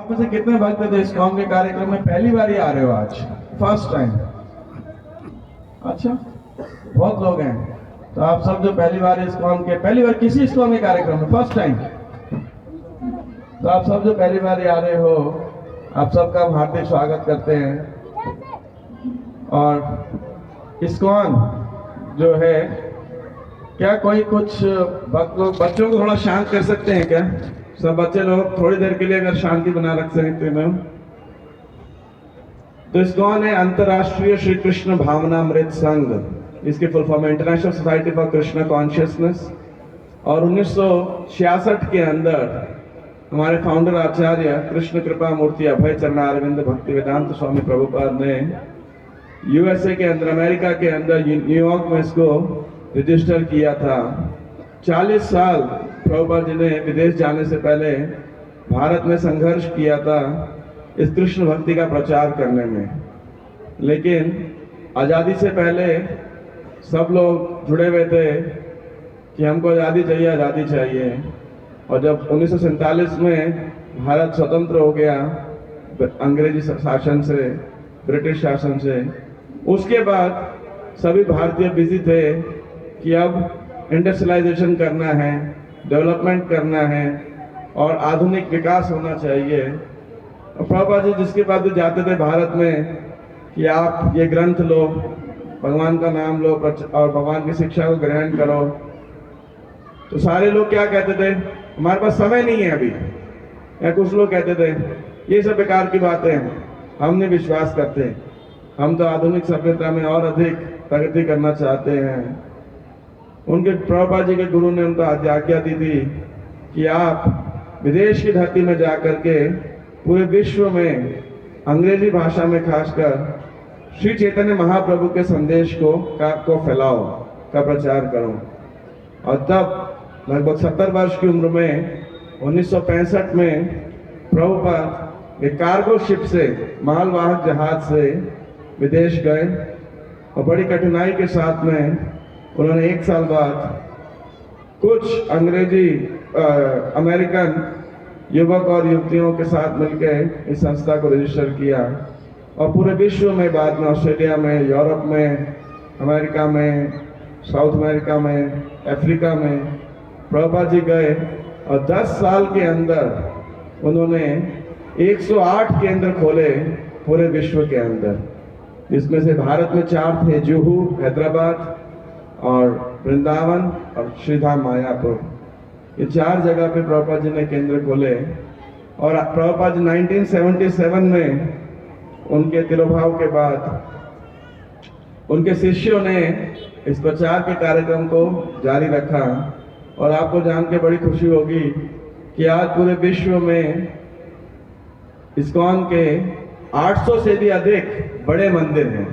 आप में से कितने भक्त थे इस्कॉन के कार्यक्रम में पहली बार ही आ रहे हो आज? First time? अच्छा, बहुत लोग हैं। तो आप सब जो पहली बार इस्कॉन के, पहली बार किसी इस्कॉन के कार्यक्रम में फर्स्ट टाइम, तो आप सब जो पहली बार ही आ रहे हो, आप सबका हम हार्दिक स्वागत करते हैं। और इस्कॉन जो है, क्या कोई कुछ भक्त लोग बच्चों को थोड़ा शांत कर सकते हैं क्या? सब बच्चे लोग थोड़ी देर के लिए अगर शांति बना रख सकते हैं। तो इस्कॉन है अंतर्राष्ट्रीय श्री कृष्ण भावनामृत संघ, इसकी full form international society for Krishna consciousness. और 1966 के अंदर हमारे फाउंडर आचार्य कृष्ण कृपा मूर्ति अभय चरणा अरविंद भक्ति वेदांत स्वामी प्रभुपाद ने यूएसए के अंदर, अमेरिका के अंदर न्यूयॉर्क में इसको रजिस्टर किया था। 40 साल प्रभुपाद जी ने विदेश जाने से पहले भारत में संघर्ष किया था इस कृष्ण भक्ति का प्रचार करने में। लेकिन आज़ादी से पहले सब लोग जुड़े हुए थे कि हमको आज़ादी चाहिए, आज़ादी चाहिए। और जब 1947 में भारत स्वतंत्र हो गया अंग्रेजी शासन से, ब्रिटिश शासन से, उसके बाद सभी भारतीय बिजी थे कि अब इंडस्ट्रियलाइजेशन करना है, डेवलपमेंट करना है और आधुनिक विकास होना चाहिए। और प्रभुपाद जी जिसके पास भी जाते थे भारत में कि आप ये ग्रंथ लो, भगवान का नाम लो और भगवान की शिक्षा को ग्रहण करो, तो सारे लोग क्या कहते थे, हमारे पास समय नहीं है अभी। या कुछ लोग कहते थे ये सब बेकार की बातें हैं, हम नहीं विश्वास करते, हम तो आधुनिक सभ्यता में और अधिक प्रगति करना चाहते हैं। उनके प्रभुपाद जी के गुरु ने उनको आज्ञा दी थी कि आप विदेश की धरती में जाकर के पूरे विश्व में अंग्रेजी भाषा में खासकर श्री चैतन्य महाप्रभु के संदेश को फैलाओ, का प्रचार करो। और तब लगभग 70 वर्ष की उम्र में 1965 में प्रभुपाद एक कार्गो शिप से, मालवाहक जहाज से विदेश गए और बड़ी कठिनाई के साथ में उन्होंने 1 साल बाद कुछ अंग्रेजी अमेरिकन युवक और युवतियों के साथ मिलकर इस संस्था को रजिस्टर किया। और पूरे विश्व में, बाद में ऑस्ट्रेलिया में, यूरोप में, अमेरिका में, साउथ अमेरिका में, अफ्रीका में प्रभुपाद जी गए। और 10 साल के अंदर उन्होंने 108 केंद्र खोले पूरे विश्व के अंदर, जिसमें से भारत में 4 थे, जुहू, हैदराबाद और वृंदावन और श्रीधाम मायापुर। ये 4 जगह पे प्रभुपाद जी ने केंद्र खोले। और प्रभुपाद जी 1977 में उनके तिरोभाव के बाद उनके शिष्यों ने इस प्रचार के कार्यक्रम को जारी रखा। और आपको जान के बड़ी खुशी होगी कि आज पूरे विश्व में इस्कॉन के 800 से भी अधिक बड़े मंदिर हैं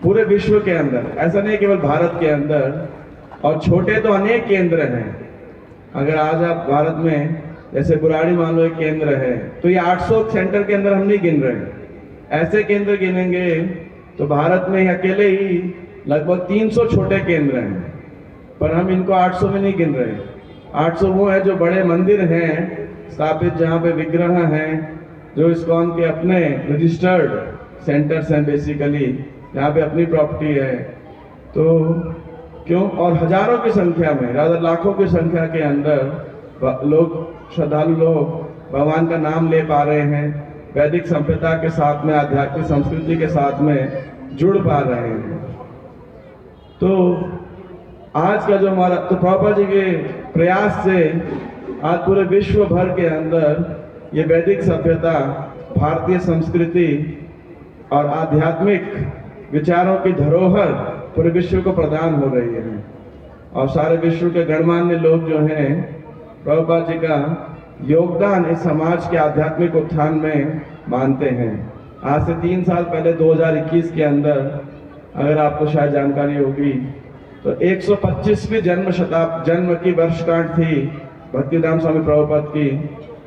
पूरे विश्व के अंदर। ऐसा नहीं केवल भारत के अंदर, और छोटे तो अनेक केंद्र हैं। अगर आज आप भारत में जैसे बुराड़ी मान लो एक केंद्र है, तो ये 800 सेंटर के अंदर हम नहीं गिन रहे। ऐसे केंद्र गिनेंगे तो भारत में अकेले ही लगभग 300 छोटे केंद्र हैं, पर हम इनको 800 में नहीं गिन रहे। 800 वो है जो बड़े मंदिर हैं स्थापित, जहाँ पे विग्रह हैं, जो इस्कॉन के अपने रजिस्टर्ड सेंटर्स हैं बेसिकली, जहाँ पे अपनी प्रॉपर्टी है। तो क्यों, और हजारों की संख्या में, rather लाखों की संख्या के अंदर लोग, श्रद्धालु लोग भगवान का नाम ले पा रहे हैं, वैदिक सभ्यता के साथ में, आध्यात्मिक संस्कृति के साथ में जुड़ पा रहे हैं। तो आज का जो हमारा, तो प्रभुपाद जी के प्रयास से आज पूरे विश्व भर के अंदर ये वैदिक सभ्यता, भारतीय संस्कृति और आध्यात्मिक विचारों की धरोहर पूरे विश्व को प्रदान हो रही है। और सारे विश्व के गणमान्य लोग जो हैं प्रभुपाद जी का योगदान इस समाज के आध्यात्मिक उत्थान में मानते हैं। आज से 3 साल पहले 2021 के अंदर, अगर आपको शायद जानकारी होगी, तो 125वीं जन्म की वर्षगांठ थी भक्तिधाम स्वामी प्रभुपाद की।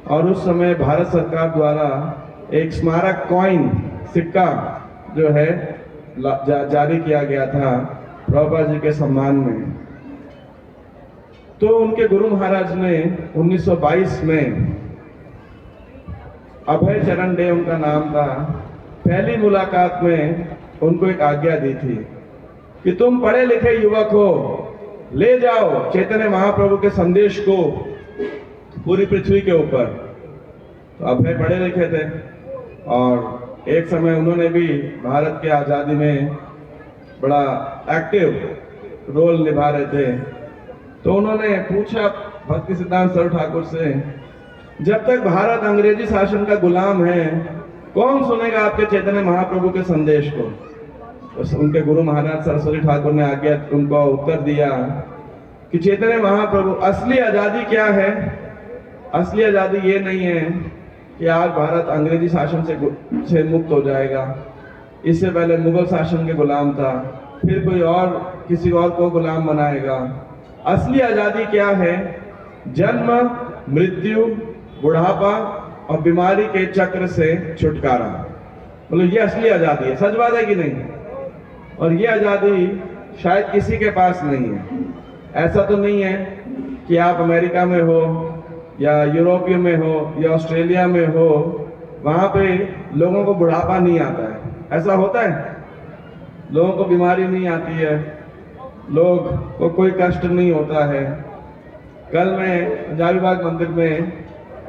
और उस समय भारत सरकार द्वारा एक स्मारक कॉइन, सिक्का जो है जारी किया गया था प्रभुपाद जी के सम्मान में। तो उनके गुरु महाराज ने 1922 में अभय चरण डे उनका नाम था। पहली मुलाकात में उनको एक आज्ञा दी थी कि तुम पढ़े लिखे युवक हो, ले जाओ चैतन्य महाप्रभु के संदेश को पूरी पृथ्वी के ऊपर। तो अभय पढ़े लिखे थे और एक समय उन्होंने भी भारत के आज़ादी में बड़ा एक्टिव रोल निभा रहे थे। तो उन्होंने पूछा भक्ति सिद्धांत सरोवर ठाकुर से, जब तक भारत अंग्रेजी शासन का गुलाम है, कौन सुनेगा आपके चैतन्य महाप्रभु के संदेश को? तो उनके गुरु महाराज सरस्वती ठाकुर ने आज्ञा उनको उत्तर दिया कि चैतन्य महाप्रभु, असली आज़ादी क्या है? असली आज़ादी ये नहीं है कि आज भारत अंग्रेजी शासन से मुक्त हो जाएगा। इससे पहले मुगल शासन के गुलाम था, फिर कोई और किसी और को गुलाम बनाएगा। असली आज़ादी क्या है? जन्म, मृत्यु, बुढ़ापा और बीमारी के चक्र से छुटकारा। बोलो ये असली आज़ादी है। सच बात है कि नहीं? और ये आज़ादी शायद किसी के पास नहीं है। ऐसा तो नहीं है कि आप अमेरिका में हो या यूरोपीय में हो या ऑस्ट्रेलिया में हो, वहाँ पे लोगों को बुढ़ापा नहीं आता है। ऐसा होता है? लोगों को बीमारी नहीं आती है, लोग को कोई कष्ट नहीं होता है। कल मैं पंजाबी बाग मंदिर में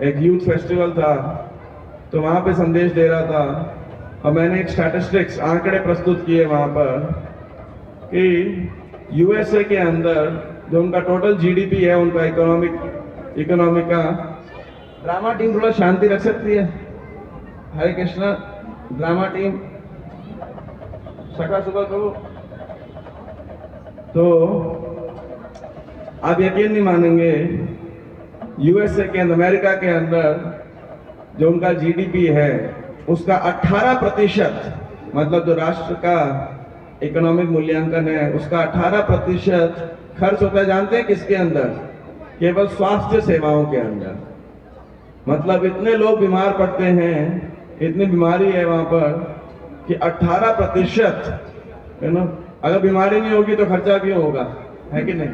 एक यूथ फेस्टिवल था, तो वहाँ पे संदेश दे रहा था और मैंने एक स्टैटिस्टिक्स आंकड़े प्रस्तुत किए वहाँ पर कि यूएसए के अंदर जो उनका टोटल जीडीपी है, उनका इकोनॉमिक का, ड्रामा टीम थोड़ा शांति रख सकती है? हरे कृष्णा, ड्रामा टीम सका सुबह करो। तो आप यकीन नहीं मानेंगे, यूएसए के अंदर, अमेरिका के अंदर जो उनका जीडीपी है उसका 18%, मतलब जो राष्ट्र का इकोनॉमिक मूल्यांकन है उसका 18% खर्च होता है। जानते हैं किसके अंदर? केवल स्वास्थ्य सेवाओं के अंदर। मतलब इतने लोग बीमार पड़ते हैं, इतनी बीमारी है वहां पर कि 18%, है ना? अगर बीमारी नहीं होगी तो खर्चा क्यों होगा, है कि नहीं?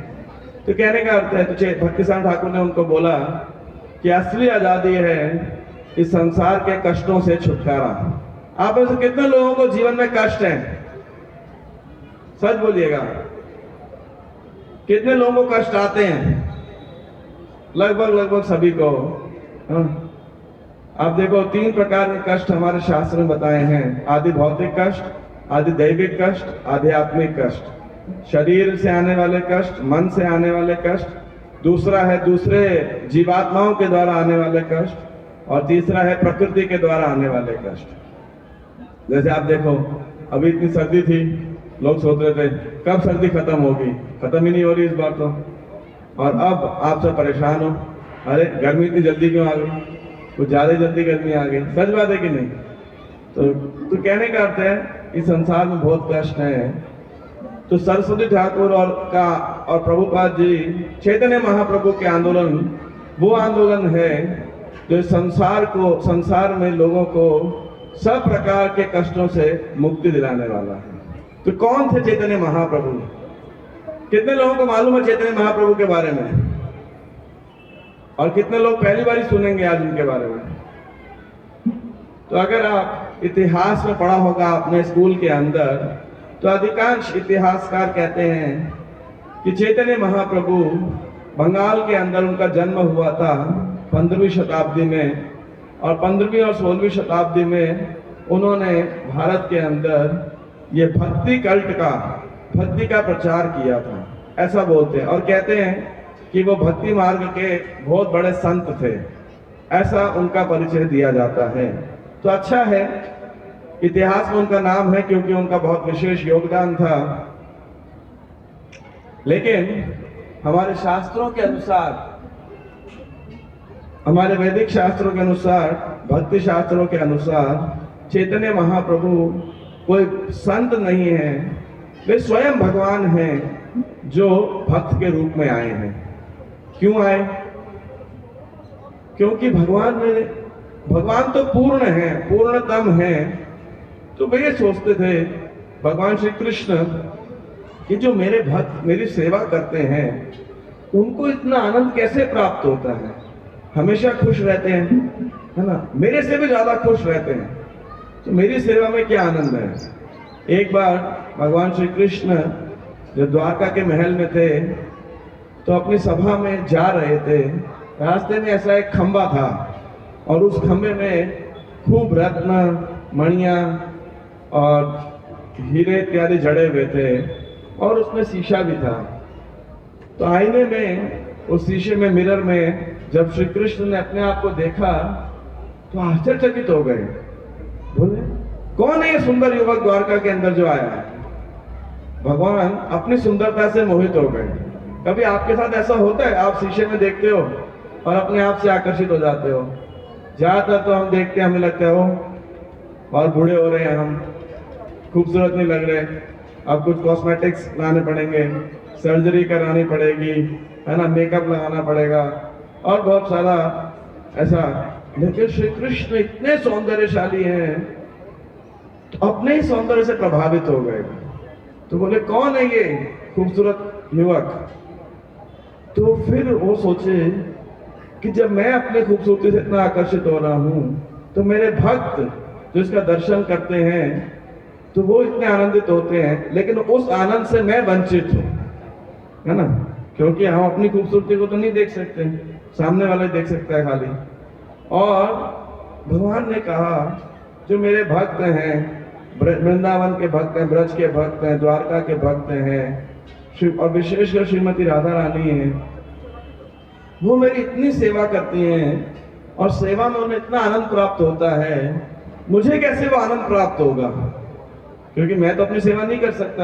तो कहने का अर्थ है, तो भक्ति सिद्धांत ठाकुर ने उनको बोला कि असली आजादी है इस संसार के कष्टों से छुटकारा। आप ऐसे कितने लोगों को जीवन में कष्ट है? सच बोलिएगा, कितने लोगों को कष्ट आते हैं? लगभग सभी को। आप देखो, 3 प्रकार के कष्ट हमारे शास्त्र में बताए हैं। आदि भौतिक कष्ट, आदि दैविक कष्ट, आध्यात्मिक कष्ट। शरीर से आने वाले कष्ट, मन से आने वाले कष्ट, दूसरा है दूसरे जीवात्माओं के द्वारा आने वाले कष्ट, और तीसरा है प्रकृति के द्वारा आने वाले कष्ट। जैसे आप देखो, अभी इतनी सर्दी थी, लोग सोच रहे थे कब सर्दी खत्म होगी, खत्म ही नहीं हो रही इस बार तो। और अब आप सब परेशान हो, अरे गर्मी इतनी जल्दी क्यों आ गई, कुछ ज्यादा जल्दी गर्मी आ गई। सच बात है कि नहीं? तो कहने का अर्थ है इस संसार में बहुत कष्ट है। तो सरस्वती ठाकुर और प्रभुपाद जी, चैतन्य महाप्रभु के आंदोलन वो आंदोलन है जो संसार में लोगों को सब प्रकार के कष्टों से मुक्ति दिलाने वाला है। तो कौन थे चैतन्य महाप्रभु? कितने लोगों को मालूम है चैतन्य महाप्रभु के बारे में? और कितने लोग पहली बार ही सुनेंगे आज उनके बारे में? तो अगर आप इतिहास में पढ़ा होगा अपने स्कूल के अंदर, तो अधिकांश इतिहासकार कहते हैं कि चैतन्य महाप्रभु बंगाल के अंदर उनका जन्म हुआ था 15वीं शताब्दी में, और 15वीं और 16वीं शताब्दी में उन्होंने भारत के अंदर ये भक्ति का प्रचार किया था, ऐसा बोलते हैं। और कहते हैं कि वो भक्ति मार्ग के बहुत बड़े संत थे, ऐसा उनका परिचय दिया जाता है। तो अच्छा है, इतिहास में उनका नाम है क्योंकि उनका बहुत विशेष योगदान था। लेकिन हमारे शास्त्रों के अनुसार, हमारे वैदिक शास्त्रों के अनुसार, भक्ति शास्त्रों के अनुसार चैतन्य महाप्रभु कोई संत नहीं है, वे स्वयं भगवान हैं जो भक्त के रूप में आए हैं। क्यों आए? क्योंकि भगवान तो पूर्ण है, पूर्णतम है। तो वे ये सोचते थे, भगवान श्री कृष्ण, कि जो मेरे भक्त मेरी सेवा करते हैं उनको इतना आनंद कैसे प्राप्त होता है, हमेशा खुश रहते हैं, है ना, मेरे से भी ज्यादा खुश रहते हैं। तो मेरी सेवा में क्या आनंद है। एक बार भगवान श्री कृष्ण जब द्वारका के महल में थे तो अपनी सभा में जा रहे थे, रास्ते में ऐसा एक खंबा था और उस खंबे में खूब रत्न मणियां और हीरे इत्यादि जड़े हुए थे और उसमें शीशा भी था। तो आईने में, उस शीशे में, मिरर में जब श्री कृष्ण ने अपने आप को देखा तो आश्चर्यचकित हो गए। बोले, कौन है ये सुंदर युवक द्वारका के अंदर जो आया है। भगवान अपनी सुंदरता से मोहित हो गए। कभी आपके साथ ऐसा होता है, आप शीशे में देखते हो और अपने आप से आकर्षित हो जाते हो। ज्यादातर तो हम देखते हैं, हमें लगता है वो और बूढ़े हो रहे हैं, हम खूबसूरत नहीं लग रहे, अब कुछ कॉस्मेटिक्स लाने पड़ेंगे, सर्जरी करानी पड़ेगी, है ना, मेकअप लगाना पड़ेगा और बहुत सारा ऐसा। लेकिन श्री कृष्ण इतने सौंदर्यशाली हैं तो अपने ही सौंदर्य से प्रभावित हो गए। तो बोले, कौन है ये खूबसूरत युवक। तो फिर वो सोचे कि जब मैं अपने खूबसूरती से इतना आकर्षित हो रहा हूं तो मेरे भक्त जो इसका दर्शन करते हैं तो वो इतने आनंदित होते हैं, लेकिन उस आनंद से मैं वंचित हूं, है ना, क्योंकि हम अपनी खूबसूरती को तो नहीं देख सकते, सामने वाला देख सकता है खाली। और भगवान ने कहा, जो मेरे भक्त हैं, वृंदावन के भक्त हैं, ब्रज के भक्त हैं, द्वारका के भक्त हैं और विशेषकर श्रीमती राधा रानी हैं, वो मेरी इतनी सेवा करती हैं और सेवा में उन्हें इतना आनंद प्राप्त होता है, मुझे कैसे वो आनंद प्राप्त होगा। क्योंकि मैं तो अपनी सेवा नहीं कर सकता,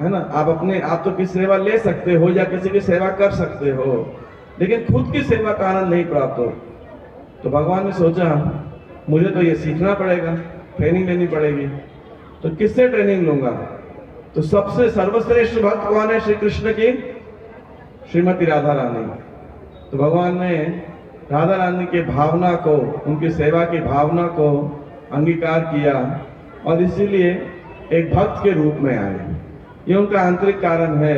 है ना। आप तो किसी सेवा ले सकते हो या किसी की सेवा कर सकते हो, लेकिन खुद की सेवा का आनंद नहीं प्राप्त हो। तो भगवान ने सोचा, मुझे तो ये सीखना पड़ेगा, ट्रेनिंग लेनी पड़ेगी। तो किससे ट्रेनिंग लूंगा। तो सबसे सर्वश्रेष्ठ भक्त कौन है श्री कृष्ण की, श्रीमती राधा रानी। तो भगवान ने राधा रानी की भावना को, उनकी सेवा की भावना को अंगीकार किया और इसीलिए एक भक्त के रूप में आए। ये उनका आंतरिक कारण है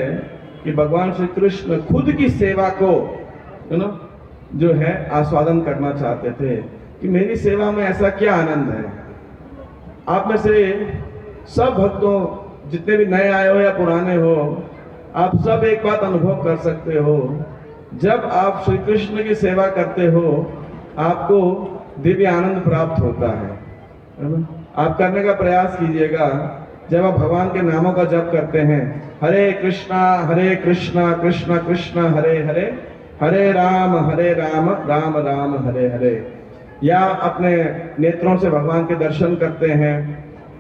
कि भगवान श्री कृष्ण खुद की सेवा को, जो है, आस्वादन करना चाहते थे कि मेरी सेवा में ऐसा क्या आनंद है। आप में से सब भक्तों, जितने भी नए आए हो या पुराने हो, आप सब एक बात अनुभव कर सकते हो, जब आप श्री कृष्ण की सेवा करते हो आपको दिव्य आनंद प्राप्त होता है ना। आप करने का प्रयास कीजिएगा, जब आप भगवान के नामों का जप करते हैं, हरे कृष्णा कृष्ण कृष्ण हरे हरे, हरे राम राम राम हरे हरे, या अपने नेत्रों से भगवान के दर्शन करते हैं,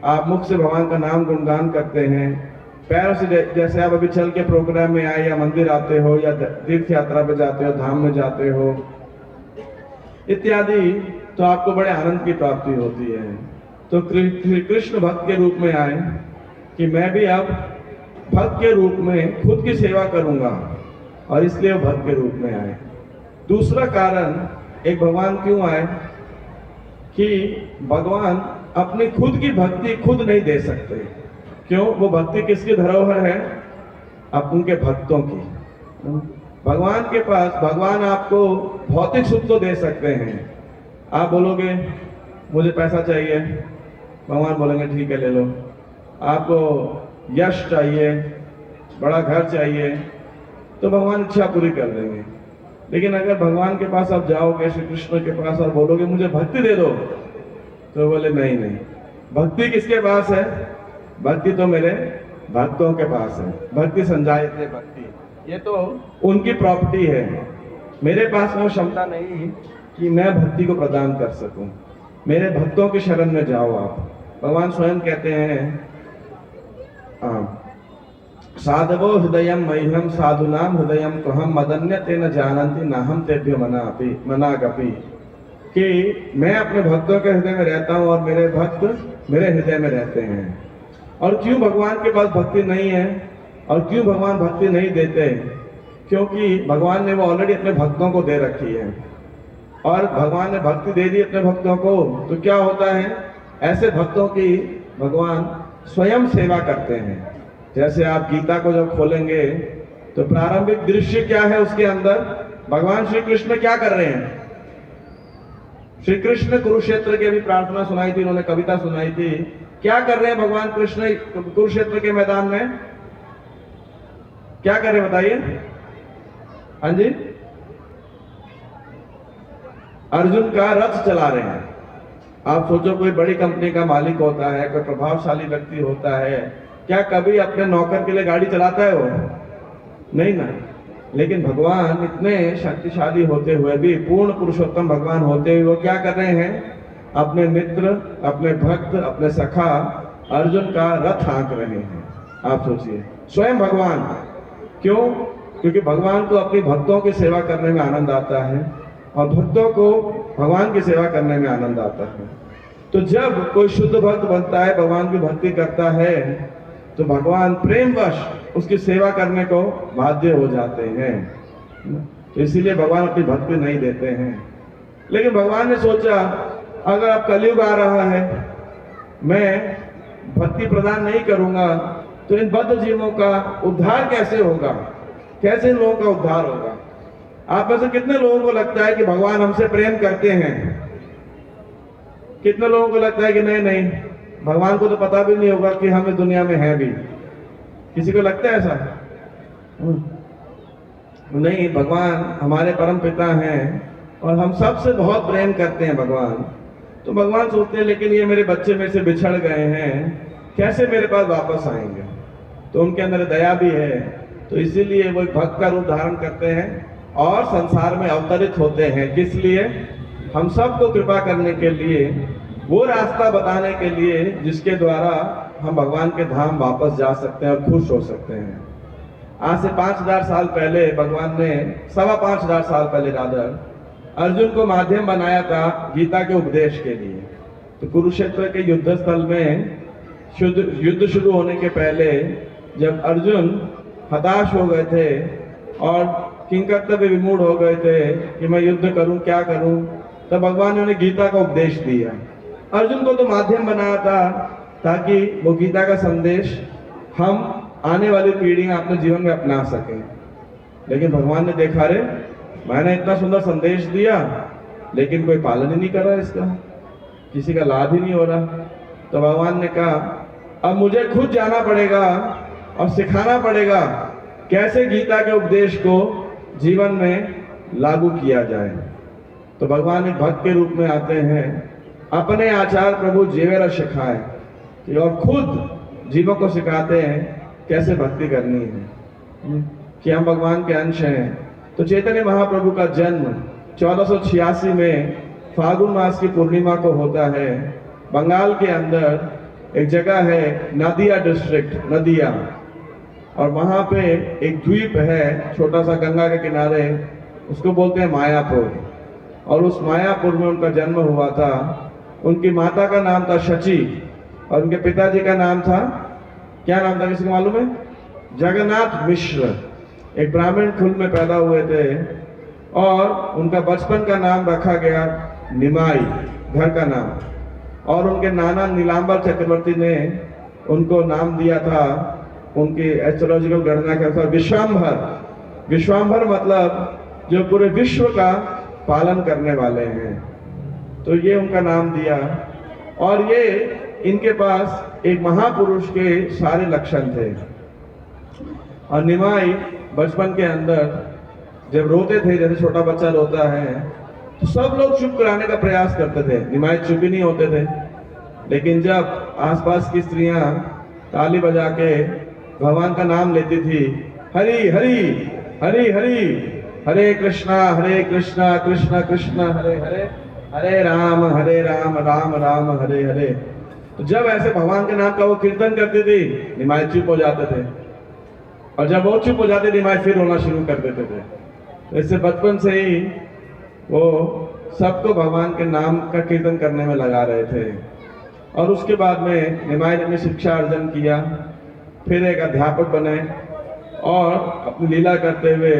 आप मुख से भगवान का नाम गुणगान करते हैं, पैरों से जैसे आप अभी चल के प्रोग्राम में आए या मंदिर आते हो या तीर्थ यात्रा पे जाते हो, धाम में जाते हो इत्यादि, तो आपको बड़े आनंद की प्राप्ति होती है। तो कृष्ण भक्त के रूप में आए कि मैं भी अब भक्त के रूप में खुद की सेवा करूंगा, और इसलिए वो भक्त के रूप में आए। दूसरा कारण, एक भगवान क्यों आए कि भगवान अपनी खुद की भक्ति खुद नहीं दे सकते। क्यों? वो भक्ति किसकी धरोहर है? अब उनके भक्तों की। भगवान के पास, भगवान आपको भौतिक सुख तो दे सकते हैं। आप बोलोगे मुझे पैसा चाहिए, भगवान बोलेंगे ठीक है ले लो। आपको यश चाहिए, बड़ा घर चाहिए, तो भगवान इच्छा पूरी कर देंगे। लेकिन अगर भगवान के पास आप जाओगे, श्री कृष्ण के पास, और बोलोगे मुझे भक्ति दे दो, तो बोले नहीं नहीं, भक्ति किसके पास है? भक्ति तो मेरे भक्तों के पास है। भक्ति संजायते भक्ति, ये तो उनकी प्रॉपर्टी है। मेरे पास वो क्षमता नहीं कि मैं भक्ति को प्रदान कर सकूं। मेरे भक्तों की शरण में जाओ आप। भगवान स्वयं कहते हैं, साधवो हृदयम मह्यम साधुनाम हृदयम त्वहम मदन्य तेन जानन्ति नाहम तेभ्यो मनागपि, कि मैं अपने भक्तों के हृदय में रहता हूं और मेरे भक्त मेरे हृदय में रहते हैं। और क्यों भगवान के पास भक्ति नहीं है और क्यों भगवान भक्ति नहीं देते? क्योंकि भगवान ने वो ऑलरेडी अपने भक्तों को दे रखी है, और भगवान ने भक्ति दे दी अपने भक्तों को, तो क्या होता है, ऐसे भक्तों की भगवान स्वयं सेवा करते हैं। जैसे आप गीता को जब खोलेंगे तो प्रारंभिक दृश्य क्या है उसके अंदर? भगवान श्री कृष्ण क्या कर रहे हैं? श्री कृष्ण कुरुक्षेत्र की अभी प्रार्थना सुनाई थी, उन्होंने कविता सुनाई थी। क्या कर रहे हैं भगवान कृष्ण कुरुक्षेत्र के मैदान में? क्या कर रहे हैं बताइए? हाँ जी, अर्जुन का रथ चला रहे हैं। आप सोचो, कोई बड़ी कंपनी का मालिक होता है, कोई प्रभावशाली व्यक्ति होता है, क्या कभी अपने नौकर के लिए गाड़ी चलाता है वो? नहीं ना। लेकिन भगवान इतने शक्तिशाली होते हुए भी, पूर्ण पुरुषोत्तम भगवान होते हुए, वो क्या कर रहे हैं? अपने मित्र, अपने भक्त, अपने सखा अर्जुन का रथ हाँक रहे हैं। आप सोचिए, स्वयं भगवान। क्यों? क्योंकि भगवान को अपनी भक्तों की सेवा करने में आनंद आता है और भक्तों को भगवान की सेवा करने में आनंद आता है। तो जब कोई शुद्ध भक्त बनता है, भगवान की भक्ति करता है, तो भगवान प्रेमवश उसकी सेवा करने को बाध्य हो जाते हैं। तो इसीलिए भगवान अपनी भक्ति नहीं देते हैं। लेकिन भगवान ने सोचा, अगर अब कलयुग आ रहा है, मैं भक्ति प्रदान नहीं करूंगा तो इन बद्ध जीवों का उद्धार कैसे होगा? कैसे इन लोगों का उद्धार होगा? आप में से कितने लोगों को लगता है कि भगवान हमसे प्रेम करते हैं? कितने लोगों को लगता है कि नहीं नहीं, भगवान को तो पता भी नहीं होगा कि हम इस दुनिया में हैं भी? किसी को लगता है ऐसा? नहीं, भगवान हमारे परम पिता हैं और हम सबसे बहुत प्रेम करते हैं भगवान। तो भगवान सोचते हैं, लेकिन ये मेरे बच्चे में से बिछड़ गए हैं, कैसे मेरे पास वापस आएंगे? तो उनके अंदर दया भी है, तो इसीलिए वो एक भक्त का रूप धारण करते हैं और संसार में अवतरित होते हैं। किस लिए? हम सबको कृपा करने के लिए, वो रास्ता बताने के लिए जिसके द्वारा हम भगवान के धाम वापस जा सकते हैं और खुश हो सकते हैं। आज से 5000 साल पहले भगवान ने, 5,500 साल पहले राधर, अर्जुन को माध्यम बनाया था गीता के उपदेश के लिए। तो कुरुक्षेत्र के युद्ध स्थल में युद्ध शुरू होने के पहले जब अर्जुन हताश हो गए थे और किंकर्तव्य विमूढ़ हो गए थे कि मैं युद्ध करूं, क्या करूं, तब भगवान ने उन्हें गीता का उपदेश दिया। अर्जुन को तो माध्यम बनाया था ताकि वो गीता का संदेश हम आने वाली पीढ़ियां अपने जीवन में अपना सकें। लेकिन भगवान ने देखा, रे मैंने इतना सुंदर संदेश दिया लेकिन कोई पालन ही नहीं कर रहा, इसका किसी का लाभ ही नहीं हो रहा। तो भगवान ने कहा, अब मुझे खुद जाना पड़ेगा और सिखाना पड़ेगा कैसे गीता के उपदेश को जीवन में लागू किया जाए। तो भगवान एक भक्त के रूप में आते हैं, अपने आचार प्रभु जीवेरा सिखाए, और खुद जीवों को सिखाते हैं कैसे भक्ति करनी है, कि हम भगवान के अंश हैं। तो चैतन्य महाप्रभु का जन्म 1486 में फागुन मास की पूर्णिमा को होता है। बंगाल के अंदर एक जगह है नदिया डिस्ट्रिक्ट, नदिया, और वहाँ पे एक द्वीप है छोटा सा गंगा के किनारे, उसको बोलते हैं मायापुर। और उस मायापुर में उनका जन्म हुआ था। उनकी माता का नाम था शची और उनके पिताजी का नाम था, क्या नाम था किसी को मालूम है? जगन्नाथ मिश्र। एक ब्राह्मण कुल में पैदा हुए थे और उनका बचपन का नाम रखा गया निमाई, घर का नाम, और उनके नाना नीलांबर चक्रवर्ती ने उनको नाम दिया था उनकी एस्ट्रोलॉजिकल गणना के अनुसार विश्वाम्भर। विश्वाम्भर मतलब जो पूरे विश्व का पालन करने वाले हैं, तो ये उनका नाम दिया। और ये इनके पास एक महापुरुष के सारे लक्षण थे। और निमाई बचपन के अंदर जब रोते थे, जैसे छोटा बच्चा रोता है, तो सब लोग चुप कराने का प्रयास करते थे, निमाई चुप ही नहीं होते थे। लेकिन जब आसपास की स्त्रियां ताली बजा के भगवान का नाम लेती थी, हरि हरि हरि हरि, हरे कृष्णा कृष्ण कृष्ण हरे हरे, हरे राम राम राम हरे हरे, तो जब ऐसे भगवान के नाम का वो कीर्तन करती थी, निमाई चुप हो जाते थे। और जब वो चुप हो जाते, निमाई फिर रोना शुरू कर देते थे। तो इससे बचपन से ही वो सबको भगवान के नाम का कीर्तन करने में लगा रहे थे। और उसके बाद में निमाई ने शिक्षा अर्जन किया, फिर एक अध्यापक बने और अपनी लीला करते हुए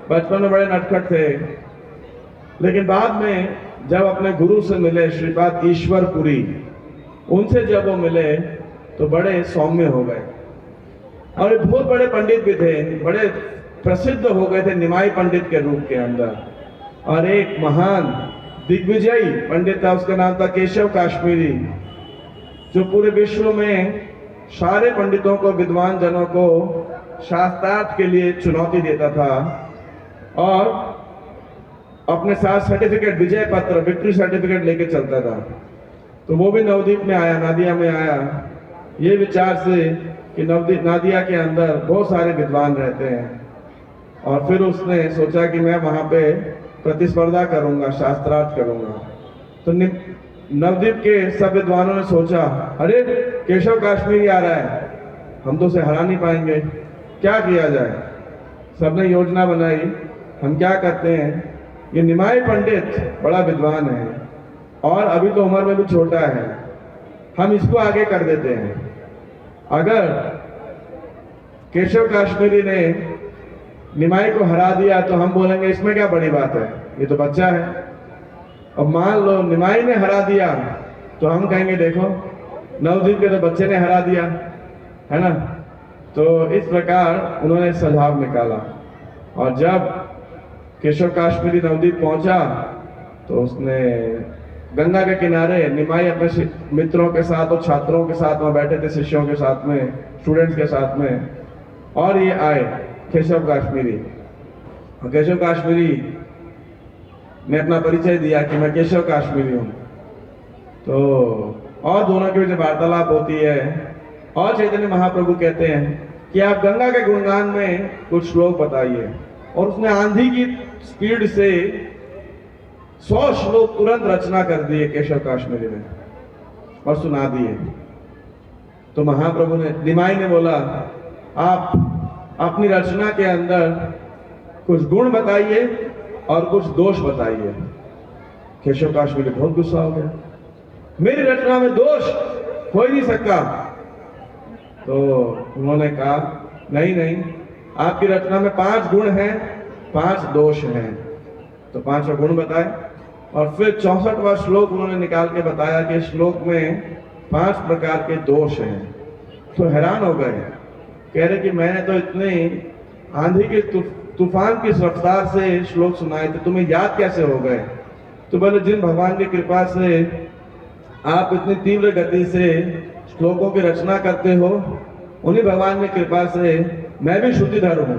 बचपन में बड़े नटखट थे। लेकिन बाद में जब अपने गुरु से मिले, श्रीपाद ईश्वरपुरी, उनसे जब वो मिले तो बड़े सौम्य हो गए। और ये बहुत बड़े पंडित भी थे, बड़े प्रसिद्ध हो गए थे निमाई पंडित के रूप के अंदर। और एक महान दिग्विजयी पंडित था, उसका नाम था केशव काश्मीरी, जो पूरे विश्व में सारे पंडितों को, विद्वान जनों को शास्त्रार्थ के लिए चुनौती देता था और अपने साथ सर्टिफिकेट, विजय पत्र, विक्ट्री सर्टिफिकेट लेके चलता था। तो वो भी नवद्वीप में आया, नादिया में आया, ये विचार से कि नवद्वीप, नादिया के अंदर बहुत सारे विद्वान रहते हैं। और फिर उसने सोचा कि मैं वहाँ पे प्रतिस्पर्धा करूँगा, शास्त्रार्थ करूँगा। तो नवद्वीप के सब विद्वानों ने सोचा, अरे केशव काश्मीरी आ रहा है, हम तो उसे हरा नहीं पाएंगे, क्या किया जाए। सबने योजना बनाई, हम क्या करते हैं, ये निमाई पंडित बड़ा विद्वान है और अभी तो उम्र में भी छोटा है, हम इसको आगे कर देते हैं। अगर केशव काश्मीरी ने निमाई को हरा दिया तो हम बोलेंगे इसमें क्या बड़ी बात है, ये तो बच्चा है। और मान लो निमाई ने हरा दिया तो हम कहेंगे देखो नवद्वीप के तो बच्चे ने हरा दिया, है ना। तो इस प्रकार उन्होंने सुझाव निकाला। और जब केशव काश्मीरी नवद्वीप पहुंचा तो उसने गंगा के किनारे, निमाई अपने मित्रों के साथ और छात्रों के साथ वहां बैठे थे, शिष्यों के साथ में, स्टूडेंट्स के साथ में, और ये आए केशव काश्मीरी। और केशव काश्मीरी ने अपना परिचय दिया कि मैं केशव काश्मीरी हूँ। तो और दोनों के बीच वार्तालाप होती है और चैतन्य महाप्रभु कहते हैं कि आप गंगा के गुणगान में कुछ श्लोक बताइए। और उसने आंधी की स्पीड से 100 श्लोक तुरंत रचना कर दिए केशव काश्मीरी ने और सुना दिए। तो महाप्रभु ने, निमाई ने बोला, आप अपनी रचना के अंदर कुछ गुण बताइए और कुछ दोष बताइए। केशव काश्मीरी बहुत गुस्सा हो गया, मेरी रचना में दोष हो ही नहीं सकता। तो उन्होंने कहा नहीं नहीं, आपकी रचना में 5 गुण हैं, 5 दोष हैं। तो 5 गुण बताए और फिर 64वां श्लोक उन्होंने निकाल के बताया कि श्लोक में 5 प्रकार के दोष हैं। तो हैरान हो गए, कह रहे कि मैंने तो इतने आंधी के तूफान की रफ्तार से श्लोक सुनाए थे, तुम्हें याद कैसे हो गए। तो बोले जिन भगवान की कृपा से आप इतनी तीव्र गति से श्लोकों की रचना करते हो, उन्हीं भगवान की कृपा से मैं भी शुद्धिधर हूँ,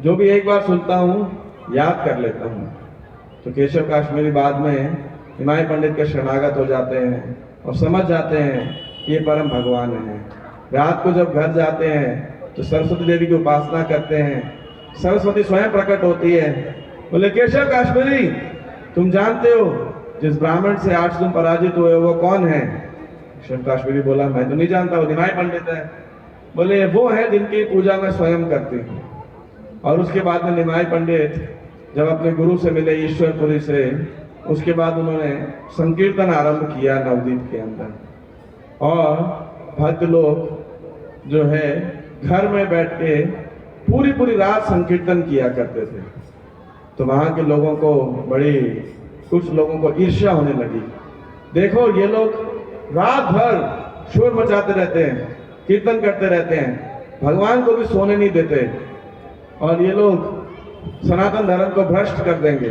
जो भी एक बार सुनता हूँ याद कर लेता हूँ। तो केशव काश्मीरी बाद में निमाई पंडित के शरणागत हो जाते हैं और समझ जाते हैं कि ये परम भगवान है। रात को जब घर जाते हैं तो सरस्वती देवी की उपासना करते हैं, सरस्वती स्वयं प्रकट होती है। बोले केशव काश्मीरी, तुम जानते हो जिस ब्राह्मण से आज तुम पराजित हुए वो कौन है। केशव काश्मीरी बोला मैं तो नहीं जानता, वो निमाई पंडित है। बोले वो है जिनकी पूजा मैं स्वयं करती हूँ। और उसके बाद में निमाई पंडित जब अपने गुरु से मिले ईश्वरपुरी से, उसके बाद उन्होंने संकीर्तन आरंभ किया नवद्वीप के अंदर। और भक्त लोग जो है घर में बैठ के पूरी पूरी रात संकीर्तन किया करते थे। तो वहां के लोगों को बड़ी, कुछ लोगों को ईर्ष्या होने लगी, देखो ये लोग रात भर शोर मचाते रहते हैं, कीर्तन करते रहते हैं, भगवान को भी सोने नहीं देते और ये लोग सनातन धर्म को भ्रष्ट कर देंगे।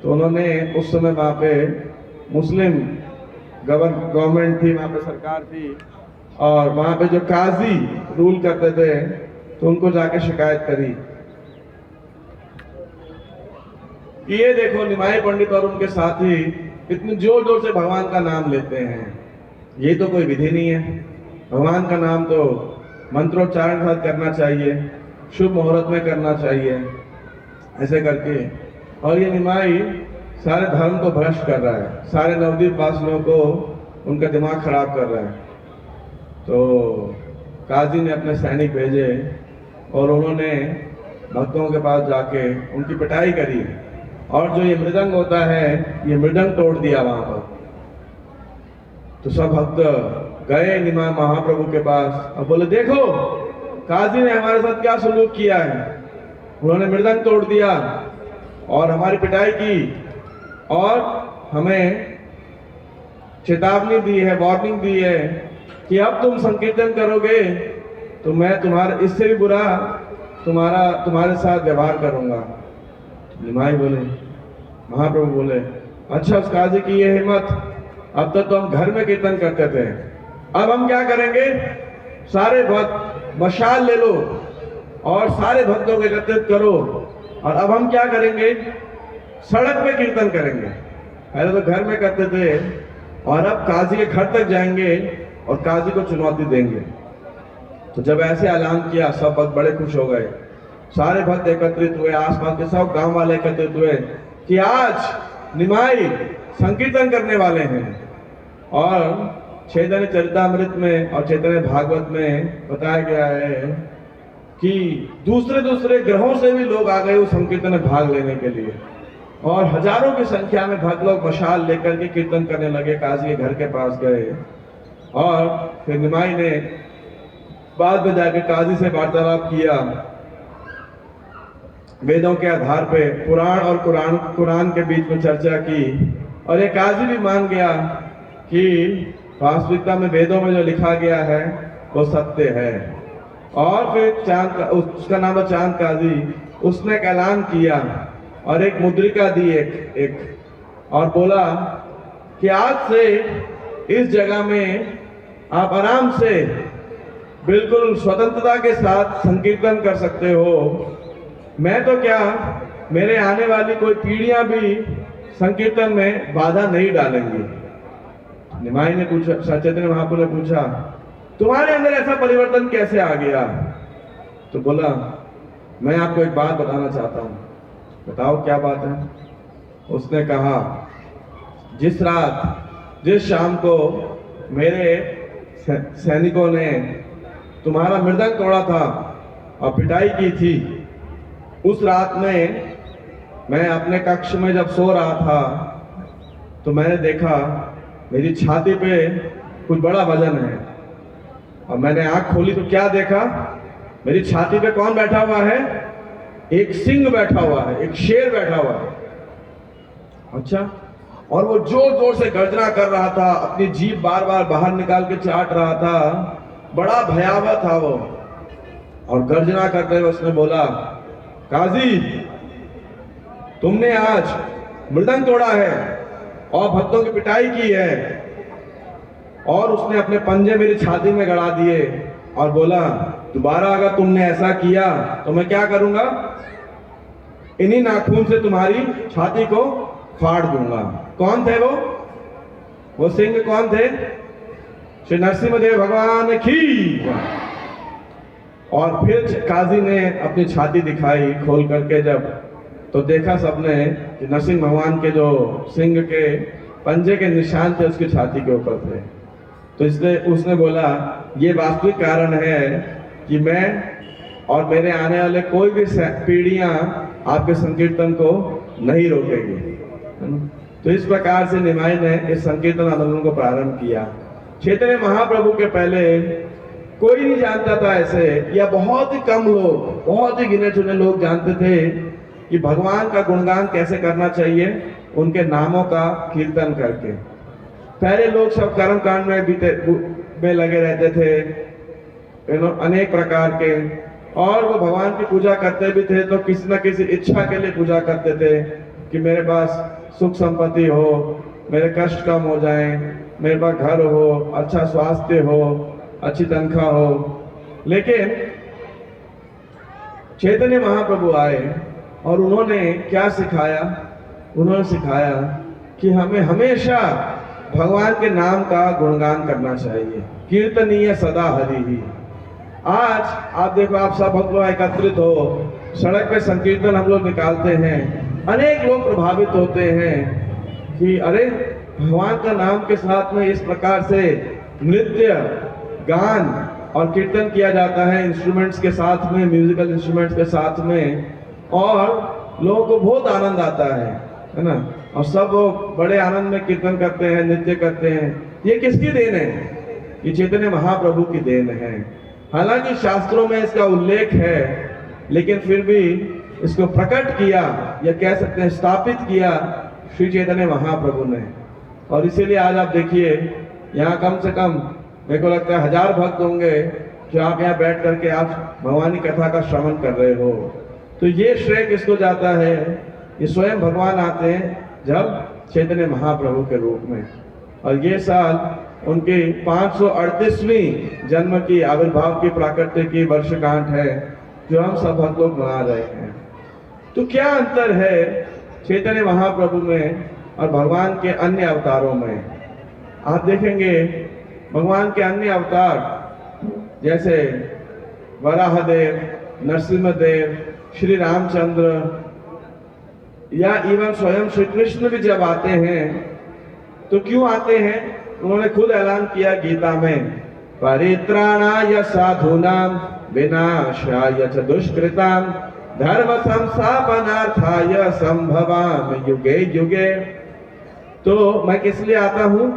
तो उन्होंने उस समय वहाँ पे मुस्लिम गवर्नमेंट थी, वहाँ पे सरकार थी, और वहाँ पे जो काजी रूल करते थे तो उनको जाके शिकायत करी कि ये देखो निमाई पंडित और उनके साथी इतने जोर जोर से भगवान का नाम लेते हैं, ये तो कोई विधि नहीं है। भगवान का नाम तो मंत्रोच्चारण के साथ करना चाहिए, शुभ मुहूर्त में करना चाहिए, ऐसे करके। और ये निमाई सारे धर्म को भ्रष्ट कर रहा है, सारे नवद्वीप वासियों को उनका दिमाग खराब कर रहा है। तो काजी ने अपने सैनिक भेजे और उन्होंने भक्तों के पास जाके उनकी पिटाई करी और जो ये मृदंग होता है ये मृदंग तोड़ दिया वहां पर। तो सब भक्त गए निमाई महाप्रभु के पास और बोले देखो काजी ने हमारे साथ क्या सलूक किया है, उन्होंने मृदंग तोड़ दिया और हमारी पिटाई की और हमें चेतावनी दी है, वार्निंग दी है कि अब तुम संकीर्तन करोगे तो मैं तुम्हारे इससे भी बुरा तुम्हारे साथ व्यवहार करूंगा। निमाई बोले, महाप्रभु बोले अच्छा उस काजी की ये हिम्मत, अब तक तो हम घर में कीर्तन करते थे, अब हम क्या करेंगे, सारे भक्त मशाल ले लो और सारे भक्तों को एकत्रित करो, और अब हम क्या करेंगे, सड़क पे कीर्तन करेंगे। पहले तो घर में करते थे और अब काजी के घर तक जाएंगे और काजी को चुनौती देंगे। तो जब ऐसे ऐलान किया सब भक्त बड़े खुश हो गए, सारे भक्त एकत्रित हुए, आसपास के सब गांव वाले एकत्रित हुए कि आज निमाई संकीर्तन करने वाले हैं। और चैतन्य चरितामृत में और चैतन्य भागवत में बताया गया है कि दूसरे दूसरे ग्रहों से भी लोग आ गए उस संकीर्तन में भाग लेने के लिए, और हजारों की संख्या में भक्त लोग मशाल लेकर के कीर्तन करने लगे। काजी के घर के पास गए और फिर निमाई ने बाद में जाकर काजी से वार्तालाप किया, वेदों के आधार पे पुराण और कुरान के बीच में चर्चा की, और ये काजी भी मान गया कि वास्तविकता में वेदों में जो लिखा गया है वो सत्य है। और फिर चांद, उसका नाम है चांद काजी, उसने एक ऐलान किया और एक मुद्रिका दी एक और बोला कि आज से इस जगह में आप आराम से बिल्कुल स्वतंत्रता के साथ संकीर्तन कर सकते हो। मैं तो क्या, मेरे आने वाली कोई पीढ़ियां भी संकीर्तन में बाधा नहीं डालेंगी। निमाई ने पूछा, चैतन्य महाप्रभु ने पूछा, तुम्हारे अंदर ऐसा परिवर्तन कैसे आ गया? तो बोला, मैं आपको एक बात बताना चाहता हूं। बताओ क्या बात है? उसने कहा, जिस शाम को मेरे सैनिकों ने तुम्हारा मृदंग तोड़ा था और पिटाई की थी, उस रात में मैं अपने कक्ष में जब सो रहा था तो मैंने देखा मेरी छाती पे कुछ बड़ा वजन है, और मैंने आंख खोली तो क्या देखा, मेरी छाती पे कौन बैठा हुआ है? एक सिंह बैठा हुआ है, एक शेर बैठा हुआ है। अच्छा, और वो जोर जोर से गर्जना कर रहा था, अपनी जीभ बार बार बाहर निकाल के चाट रहा था, बड़ा भयावह था वो। और गर्जना करते हुए उसने बोला, काजी तुमने आज मृदंग तोड़ा है और भक्तों की पिटाई की है। और उसने अपने पंजे मेरी छाती में गड़ा दिए और बोला, दोबारा अगर तुमने ऐसा किया तो मैं क्या करूंगा, इन्हीं नाखून से तुम्हारी छाती को फाड़ दूंगा। कौन थे वो सिंह कौन थे? श्री नरसिंहदेव भगवान की। और फिर काजी ने अपनी छाती दिखाई खोल करके, जब तो देखा सबने कि नरसिंह भगवान के जो सिंह के पंजे के निशान थे उसकी छाती के ऊपर थे। तो इसलिए उसने बोला, ये वास्तविक कारण है कि मैं और मेरे आने वाले कोई भी पीढ़ियां आपके संकीर्तन को नहीं रोकेगी। तो इस प्रकार से निमाई ने इस संकीर्तन आंदोलन को प्रारंभ किया। चैतन्य महाप्रभु के पहले कोई नहीं जानता था ऐसे, या बहुत ही कम लोग, बहुत ही गिने चुने लोग जानते थे कि भगवान का गुणगान कैसे करना चाहिए, उनके नामों का कीर्तन करके। पहले लोग सब कर्म कांड में लगे रहते थे, अनेक प्रकार के, और वो भगवान की पूजा करते भी थे तो किसी न किसी इच्छा के लिए पूजा करते थे कि मेरे पास सुख संपत्ति हो, मेरे कष्ट कम हो जाएं, मेरे पास घर हो, अच्छा स्वास्थ्य हो, अच्छी तनख्वाह हो। लेकिन चैतन्य महाप्रभु आए और उन्होंने क्या सिखाया? उन्होंने सिखाया कि हमें हमेशा भगवान के नाम का गुणगान करना चाहिए। कीर्तनीय सदा हरि ही। आज आप देखो, आप सब भक्त लोग एकत्रित हो, सड़क पे संकीर्तन हम लोग निकालते हैं, अनेक लोग प्रभावित होते हैं कि अरे भगवान का नाम के साथ में इस प्रकार से नृत्य, गान और कीर्तन किया जाता है, इंस्ट्रूमेंट्स के साथ में, म्यूजिकल इंस्ट्रूमेंट्स के साथ में, और लोगों को बहुत आनंद आता है ना, और सब लोग बड़े आनंद में कीर्तन करते हैं, नृत्य करते हैं। ये किसकी देन है? ये चैतन्य महाप्रभु की देन है। हालांकि शास्त्रों में इसका उल्लेख है, लेकिन फिर भी इसको प्रकट किया, या कह सकते हैं स्थापित किया, श्री चैतन्य महाप्रभु ने। और इसीलिए आज आप देखिए, यहाँ कम से कम मेरे को लगता है 1000 भक्त होंगे जो आप यहाँ बैठ करके आप भगवान की कथा का श्रवण कर रहे हो। तो ये श्रेय किसको जाता है? ये स्वयं भगवान आते हैं जब चैतन्य महाप्रभु के रूप में। और ये साल उनकी 538वीं जन्म की आविर्भाव की प्राकट्य की वर्षगांठ है, जो हम सब भक्त लोग मना रहे हैं। तो क्या अंतर है चैतन्य महाप्रभु में और भगवान के अन्य अवतारों में? आप देखेंगे भगवान के अन्य अवतार जैसे वराहदेव, नरसिम्हदेव, श्री रामचंद्र या इवन स्वयं श्री कृष्ण भी जब आते हैं तो क्यों आते हैं? उन्होंने खुद ऐलान किया गीता में, परित्राणाय साधूनां विनाशाय च दुष्कृतां धर्म संस्थापनार्थाय संभवामि युगे युगे। तो मैं किस लिए आता हूँ?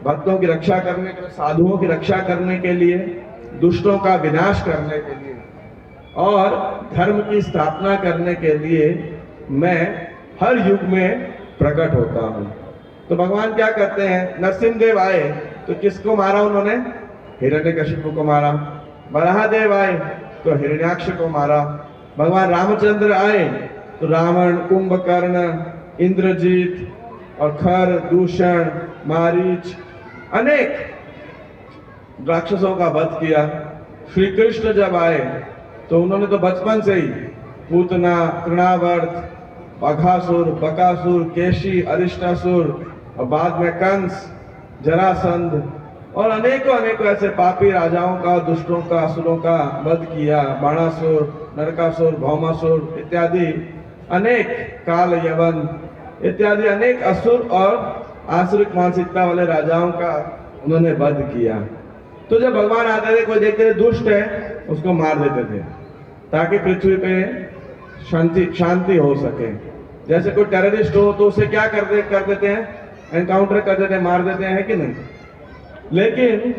भक्तों की रक्षा करने के लिए, साधुओं की रक्षा करने के लिए, दुष्टों का विनाश करने के लिए और धर्म की स्थापना करने के लिए मैं हर युग में प्रकट होता हूँ। तो भगवान क्या करते हैं? नरसिम्हदेव आए तो किसको मारा उन्होंने? हिरण्यकशिपु को मारा। वराहदेव आए तो हिरण्याक्ष को मारा। भगवान रामचंद्र आए तो रावण, कुंभकर्ण, इंद्रजीत और खर, दूषण, मारीच, अनेक राक्षसों का वध किया। श्री कृष्ण जब आए तो उन्होंने तो बचपन से ही पूतना, तृणावर्त, बघासुर, बकासुर, केशी, अरिष्टासुर और बाद में कंस, जरासंध और अनेकों अनेकों ऐसे पापी राजाओं का, दुष्टों का, असुरों का वध किया। बाणासुर, नरकासुर, भौमासुर इत्यादि अनेक, काल यवन इत्यादि अनेक असुर और आसुरिक मानसिकता वाले राजाओं का उन्होंने वध किया। तो जब भगवान आते थे, कोई देखते थे दुष्ट है उसको मार देते थे ताकि पृथ्वी पे शांति हो सके। जैसे कोई टेररिस्ट हो तो उसे क्या कर देते हैं? एनकाउंटर कर देते हैं, मार देते हैं कि नहीं? लेकिन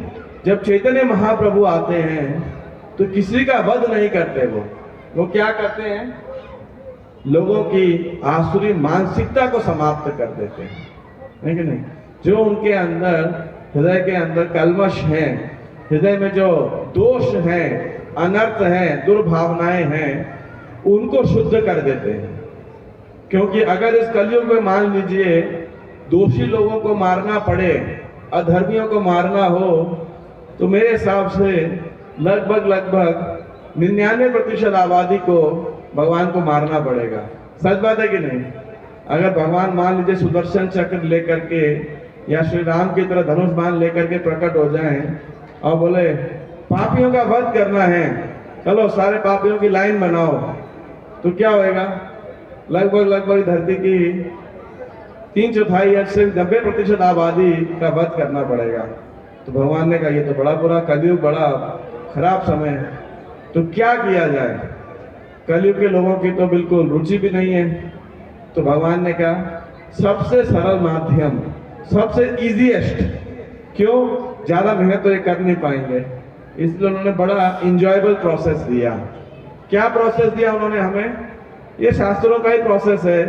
जब चैतन्य महाप्रभु आते हैं तो किसी का वध नहीं करते। वो क्या करते हैं? लोगों की आसुरी मानसिकता को समाप्त कर देते हैं, है कि नहीं? जो उनके अंदर, हृदय के अंदर कल्मश हैं, हृदय में जो दोष हैं, अनर्थ हैं, दुर्भावनाएं हैं, उनको शुद्ध कर देते हैं। क्योंकि अगर इस कलयुग में मान लीजिए दोषी लोगों को मारना पड़े, अधर्मियों को मारना हो, तो मेरे हिसाब से लगभग 99% आबादी को भगवान को मारना पड़ेगा। सच बात है कि नहीं? अगर भगवान मान लीजिए सुदर्शन चक्र लेकर के या श्री राम की तरह धनुष बाण लेकर के प्रकट हो जाएं और बोले पापियों का वध करना है, चलो सारे पापियों की लाइन बनाओ, तो क्या होएगा? लगभग धरती की 3/4 या सिर्फ 90% आबादी का वध करना पड़ेगा। तो भगवान ने कहा ये तो बड़ा बुरा कलयुग, बड़ा खराब समय है, तो क्या किया जाए? कलयुग के लोगों की तो बिल्कुल रुचि भी नहीं है। तो भगवान ने कहा सबसे सरल माध्यम, सबसे इजीएस्ट, क्यों? ज्यादा मेहनत तो ये कर नहीं पाएंगे, इसलिए उन्होंने बड़ा इंजॉयबल प्रोसेस दिया। क्या प्रोसेस दिया उन्होंने हमें? ये शास्त्रों का ही प्रोसेस है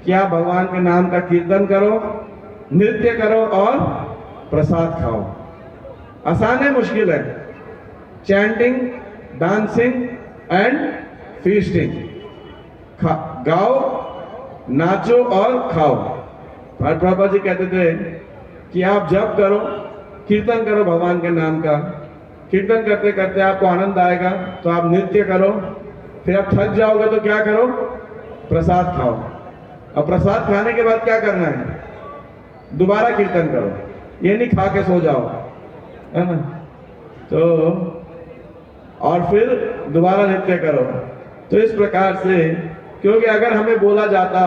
कि आप भगवान के नाम का कीर्तन करो, नृत्य करो और प्रसाद खाओ। आसान है, मुश्किल है? Chanting, dancing and feasting. गाओ, नाचो और खाओ। प्रभुपाद जी कहते थे कि आप जप करो, कीर्तन करो भगवान के नाम का, कीर्तन करते करते आपको आनंद आएगा तो आप नृत्य करो, फिर आप थक जाओगे तो क्या करो? प्रसाद खाओ, और प्रसाद खाने के बाद क्या करना है? दोबारा कीर्तन करो, ये नहीं खा के सो जाओ, है ना? तो और फिर दोबारा नृत्य करो। तो इस प्रकार से, क्योंकि अगर हमें बोला जाता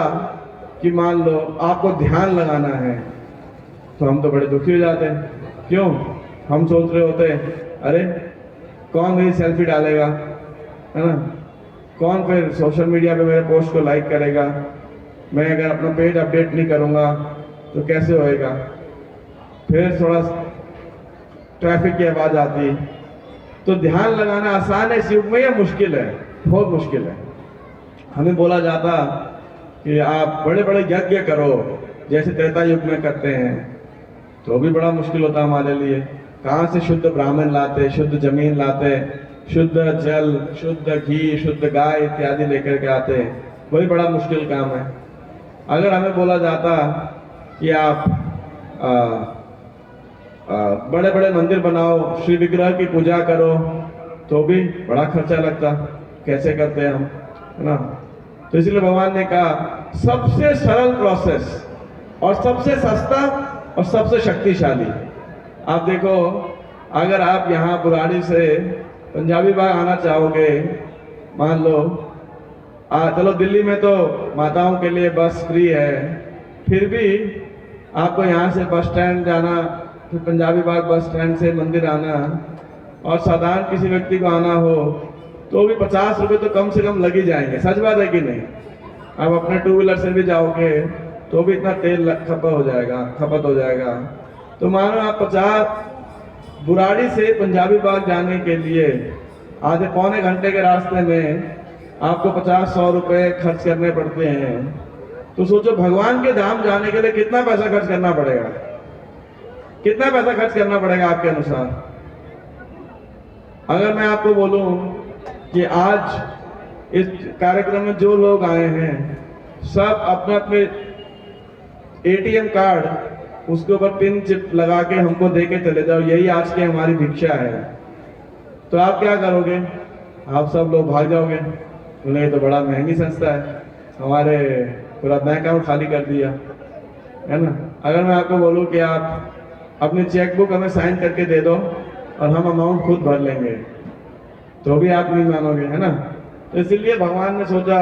कि मान लो आपको ध्यान लगाना है, तो हम तो बड़े दुखी हो जाते हैं। क्यों? हम सोच रहे होते अरे कौन मेरी सेल्फी डालेगा, है ना? कौन फिर सोशल मीडिया पे मेरे पोस्ट को लाइक करेगा? मैं अगर अपना पेज अपडेट नहीं करूँगा तो कैसे होएगा? फिर थोड़ा ट्रैफिक की आवाज़ आती। तो ध्यान लगाना आसान है इस युग में या मुश्किल है? बहुत मुश्किल है। हमें बोला जाता कि आप बड़े बड़े यज्ञ करो जैसे त्रेता युग में करते हैं, तो भी बड़ा मुश्किल होता हमारे लिए। कहाँ से शुद्ध ब्राह्मण लाते, शुद्ध जमीन लाते, शुद्ध जल, शुद्ध घी, शुद्ध गाय इत्यादि लेकर के आते, वही बड़ा मुश्किल काम है। अगर हमें बोला जाता कि आप बड़े बड़े मंदिर बनाओ, श्री विग्रह की पूजा करो, तो भी बड़ा खर्चा लगता, कैसे करते हैं हम, है ना। तो इसलिए भगवान ने कहा सबसे सरल प्रोसेस और सबसे सस्ता और सबसे शक्तिशाली। आप देखो, अगर आप यहाँ बुराड़ी से पंजाबी बाग आना चाहोगे, मान लो चलो दिल्ली में तो माताओं के लिए बस फ्री है, फिर भी आपको यहाँ से बस स्टैंड जाना, फिर पंजाबी बाग बस स्टैंड से मंदिर आना, और साधारण किसी व्यक्ति को आना हो तो भी 50 रुपये तो कम से कम लग ही जाएंगे। सच बात है कि नहीं? आप अपने टू व्हीलर से भी जाओगे तो भी इतना तेल खपत हो जाएगा। तो मानो आप 50 बुराड़ी से पंजाबी बाग जाने के लिए आधे पौने घंटे के रास्ते में आपको 50-100 रुपये खर्च करने पड़ते हैं। तो सोचो भगवान के धाम जाने के लिए कितना पैसा खर्च करना पड़ेगा, कितना पैसा खर्च करना पड़ेगा आपके अनुसार? अगर मैं आपको बोलूं कि आज इस कार्यक्रम में जो लोग आए हैं सब अपने अपने एटीएम कार्ड उसके ऊपर पिन चिप लगा के हमको दे के चले जाओ, यही आज की हमारी भिक्षा है, तो आप क्या करोगे? आप सब लोग भाग जाओगे, बोले ये तो बड़ा महंगी संस्था है, हमारे पूरा बैंक अकाउंट खाली कर दिया, है ना। अगर मैं आपको बोलूं कि आप अपनी चेकबुक हमें साइन करके दे दो और हम अमाउंट खुद भर लेंगे, तो भी आप नहीं मानोगे, है ना। तो इसीलिए भगवान ने सोचा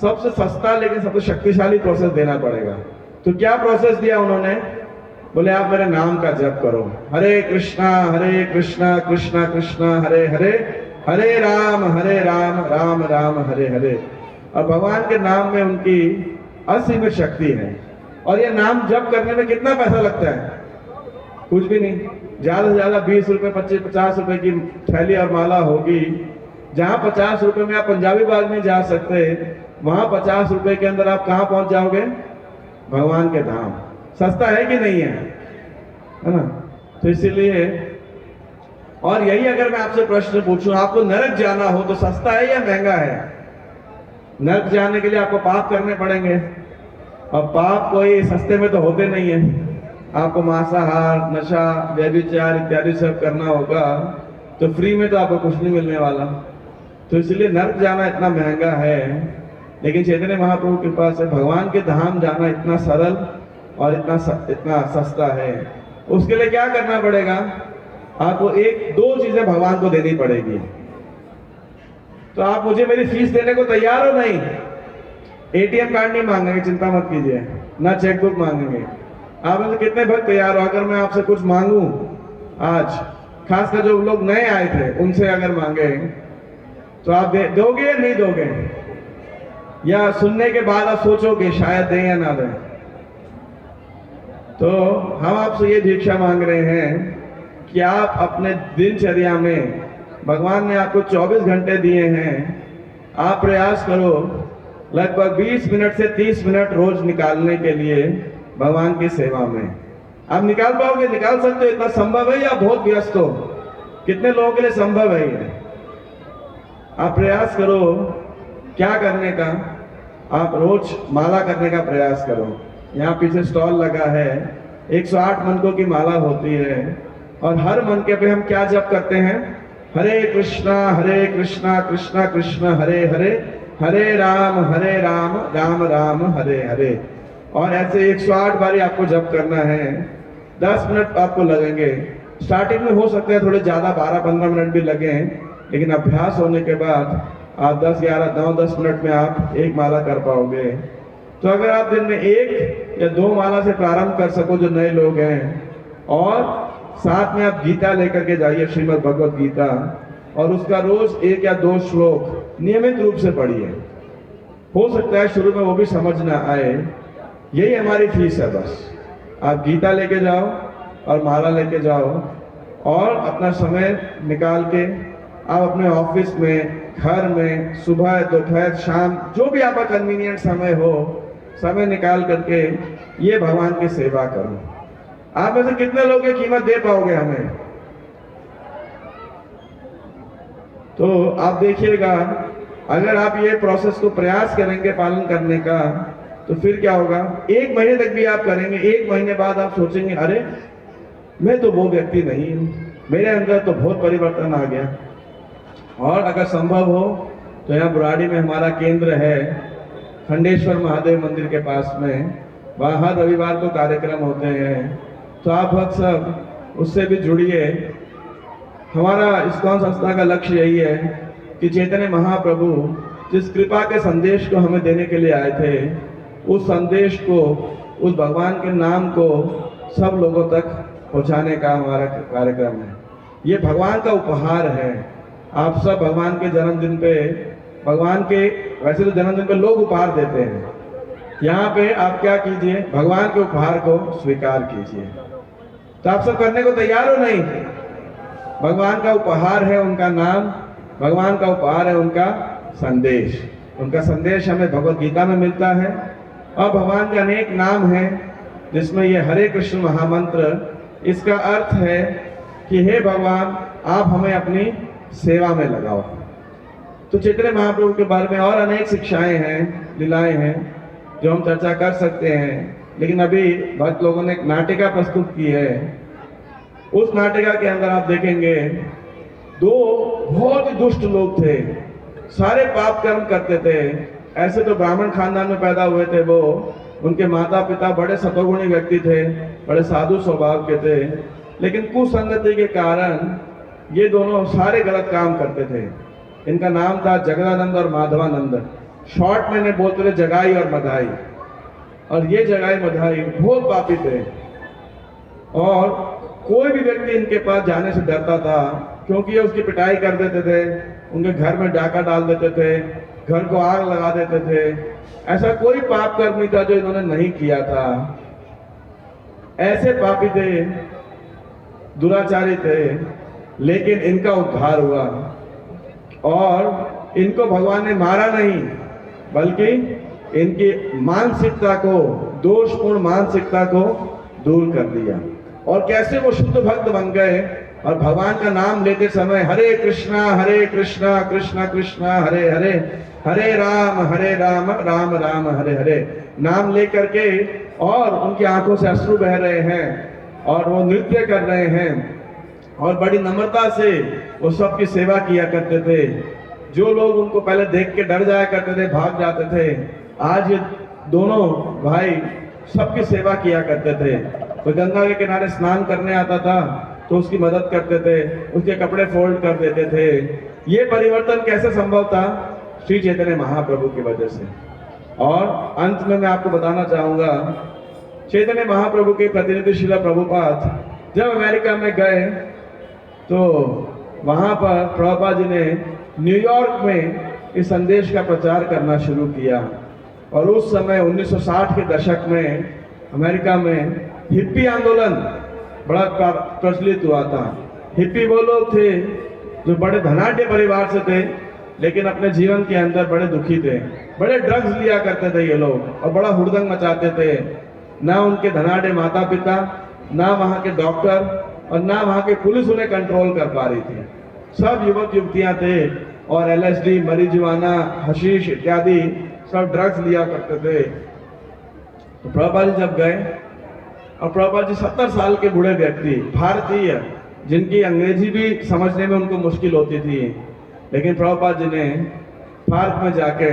सबसे सस्ता लेकिन सबसे शक्तिशाली प्रोसेस देना पड़ेगा। तो क्या प्रोसेस दिया उन्होंने? बोले आप मेरे नाम का जप करो, हरे कृष्णा कृष्णा कृष्णा हरे हरे, हरे राम राम राम हरे हरे। और भगवान के नाम में उनकी असीमित शक्ति है। और ये नाम जप करने में कितना पैसा लगता है? कुछ भी नहीं, ज्यादा से ज्यादा 20 रुपए 25-50 रुपए की थैली और माला होगी। जहां 50 रुपए में आप पंजाबी बाग में जा सकते, वहां 50 रुपए के अंदर आप कहां पहुंच जाओगे? भगवान के धाम। सस्ता है कि नहीं है ना। तो इसीलिए, और यही अगर मैं आपसे प्रश्न पूछूं, आपको नरक जाना हो तो सस्ता है या महंगा है? नरक जाने के लिए आपको पाप करने पड़ेंगे, और पाप कोई सस्ते में तो होते नहीं है। आपको मांसाहार, नशा, व्यभिचार इत्यादि सब करना होगा, तो फ्री में तो आपको कुछ नहीं मिलने वाला। तो इसलिए नरक जाना इतना महंगा है, लेकिन चैतन्य महाप्रभु की कृपा से भगवान के धाम जाना इतना सरल और इतना सस्ता है। उसके लिए क्या करना पड़ेगा? आपको 1-2 चीजें भगवान को देनी पड़ेगी। तो आप मुझे मेरी फीस देने को तैयार हो? नहीं, एटीएम कार्ड नहीं मांगेंगे, चिंता मत कीजिए, ना चेकबुक मांगेंगे। आप में से कितने भक्त तैयार हो? अगर मैं आपसे कुछ मांगू आज, खासकर जो लोग नए आए थे उनसे अगर मांगे, तो आप दोगे या नहीं दोगे? या सुनने के बाद आप सोचोगे शायद दें या ना दें? तो हम आपसे ये भिक्षा मांग रहे हैं कि आप अपने दिनचर्या में, भगवान ने आपको 24 घंटे दिए हैं, आप प्रयास करो लगभग 20 मिनट से 30 मिनट रोज निकालने के लिए भगवान की सेवा में। आप निकाल पाओगे? निकाल सकते हो? इतना संभव है या बहुत व्यस्त हो? कितने लोगों के लिए संभव है ये? आप प्रयास करो क्या करने का? आप रोज माला करने का प्रयास करो। यहाँ पीछे स्टॉल लगा है, 108 मनकों की माला होती है, और हर मनके पे हम क्या जप करते हैं? हरे कृष्णा कृष्णा कृष्ण हरे हरे, हरे राम राम राम हरे हरे। और ऐसे 108 बारी आपको जप करना है। 10 मिनट आपको लगेंगे। स्टार्टिंग में हो सकता है थोड़े ज्यादा 12-15 मिनट भी लगे, लेकिन अभ्यास होने के बाद आप 10-11-9-10 मिनट में आप एक माला कर पाओगे। तो अगर आप दिन में 1 या 2 माला से प्रारंभ कर सको, जो नए लोग हैं, और साथ में आप गीता लेकर के जाइए, श्रीमद् भगवत गीता, और उसका रोज 1 या 2 श्लोक नियमित रूप से पढ़िए। हो सकता है शुरू में वो भी समझ ना आए, यही हमारी फीस है। बस आप गीता लेके जाओ और माला लेके जाओ, और अपना समय निकाल के आप अपने ऑफिस में, घर में, सुबह, दोपहर, शाम, जो भी आपका कन्वीनियंट समय हो, समय निकाल करके ये भगवान की सेवा करो। आप में से कितने लोग ये कीमत दे पाओगे हमें? तो आप देखिएगा, अगर आप ये प्रोसेस को प्रयास करेंगे पालन करने का, तो फिर क्या होगा, 1 महीने तक भी आप करेंगे, 1 महीने बाद आप सोचेंगे अरे मैं तो वो व्यक्ति नहीं हूँ, मेरे अंदर तो बहुत परिवर्तन आ गया। और अगर संभव हो तो यहाँ बुराड़ी में हमारा केंद्र है, खंडेश्वर महादेव मंदिर के पास में, वहाँ हर रविवार को कार्यक्रम होते हैं, तो आप भक्त सब उससे भी जुड़िए। हमारा इस्कॉन संस्था का लक्ष्य यही है कि चैतन्य महाप्रभु जिस कृपा के संदेश को हमें देने के लिए आए थे, उस संदेश को, उस भगवान के नाम को सब लोगों तक पहुंचाने का हमारा कार्यक्रम है। ये भगवान का उपहार है। आप सब भगवान के जन्मदिन पे, भगवान के, वैसे तो जन्मदिन पे लोग उपहार देते हैं, यहाँ पे आप क्या कीजिए, भगवान के उपहार को स्वीकार कीजिए। तो आप सब करने को तैयार हो नहीं? भगवान का उपहार है उनका नाम, भगवान का उपहार है उनका संदेश। उनका संदेश हमें भगवत गीता में मिलता है, और भगवान के अनेक नाम हैं जिसमें ये हरे कृष्ण महामंत्र, इसका अर्थ है कि हे भगवान आप हमें अपनी सेवा में लगाओ। तो चैतन्य महाप्रभु के बारे में और अनेक शिक्षाएं हैं, लीलाएं हैं जो हम चर्चा कर सकते हैं, लेकिन अभी भक्त लोगों ने एक नाटिका प्रस्तुत की है। उस नाटिका के अंदर आप देखेंगे 2 बहुत ही दुष्ट लोग थे, सारे पाप कर्म करते थे। ऐसे तो ब्राह्मण खानदान में पैदा हुए थे वो, उनके माता पिता बड़े सतोगुणी व्यक्ति थे, बड़े साधु स्वभाव के थे, लेकिन कुसंगति के कारण ये दोनों सारे गलत काम करते थे। इनका नाम था जगदानंद और माधवानंद। शॉर्ट में इन्हें बोलते थे जगाई और मधाई। और ये जगाई मधाई बहुत पापी थे, और कोई भी व्यक्ति इनके पास जाने से डरता था, क्योंकि ये उसकी पिटाई कर देते थे, उनके घर में डाका डाल देते थे, घर को आग लगा देते थे। ऐसा कोई पाप कर्म नहीं था जो इन्होंने नहीं किया था। ऐसे पापी थे, दुराचारी थे, लेकिन इनका उद्धार हुआ, और इनको भगवान ने मारा नहीं, बल्कि इनकी मानसिकता को, दोषपूर्ण मानसिकता को दूर कर दिया। और कैसे वो शुद्ध भक्त बन गए, और भगवान का नाम लेते समय हरे कृष्णा कृष्णा कृष्णा हरे हरे, हरे राम राम राम हरे हरे नाम लेकर के, और उनकी आंखों से अश्रु बह रहे हैं, और वो नृत्य कर रहे हैं, और बड़ी नम्रता से वो सबकी सेवा किया करते थे। जो लोग उनको पहले देख के डर जाया करते थे, भाग जाते थे, आज ये दोनों भाई सबकी सेवा किया करते थे। तो गंगा के किनारे स्नान करने आता था तो उसकी मदद करते थे, उसके कपड़े फोल्ड कर देते थे। ये परिवर्तन कैसे संभव था? श्री चैतन्य महाप्रभु की वजह से। और अंत में मैं आपको बताना चाहूंगा, चैतन्य महाप्रभु के प्रतिनिधि श्रील प्रभुपाद जब अमेरिका में गए तो वहां पर प्रभुपाद जी ने न्यूयॉर्क में इस संदेश का प्रचार करना शुरू किया। और उस समय 1960 के दशक में अमेरिका में हिप्पी आंदोलन बड़ा प्रचलित हुआ था। हिप्पी वो लोग थे जो बड़े धनाढ्य परिवार से थे, लेकिन अपने जीवन के अंदर बड़े दुखी थे, बड़े ड्रग्स लिया करते थे ये लोग, और बड़ा हुड़दंग मचाते थे। ना उनके धनाढ्य माता पिता, ना वहाँ के डॉक्टर, और ना वहाँ की पुलिस उन्हें कंट्रोल कर पा रही थी। सब युवक युवतियाँ थे, और LSD, marijuana, हशीश इत्यादि सब ड्रग्स लिया करते थे। तो प्रभुपाद जी जब गए, और प्रभुपाद जी 70 साल के बूढ़े व्यक्ति, भारतीय, जिनकी अंग्रेजी भी समझने में उनको मुश्किल होती थी, लेकिन प्रभुपाद जी ने पार्क में जाके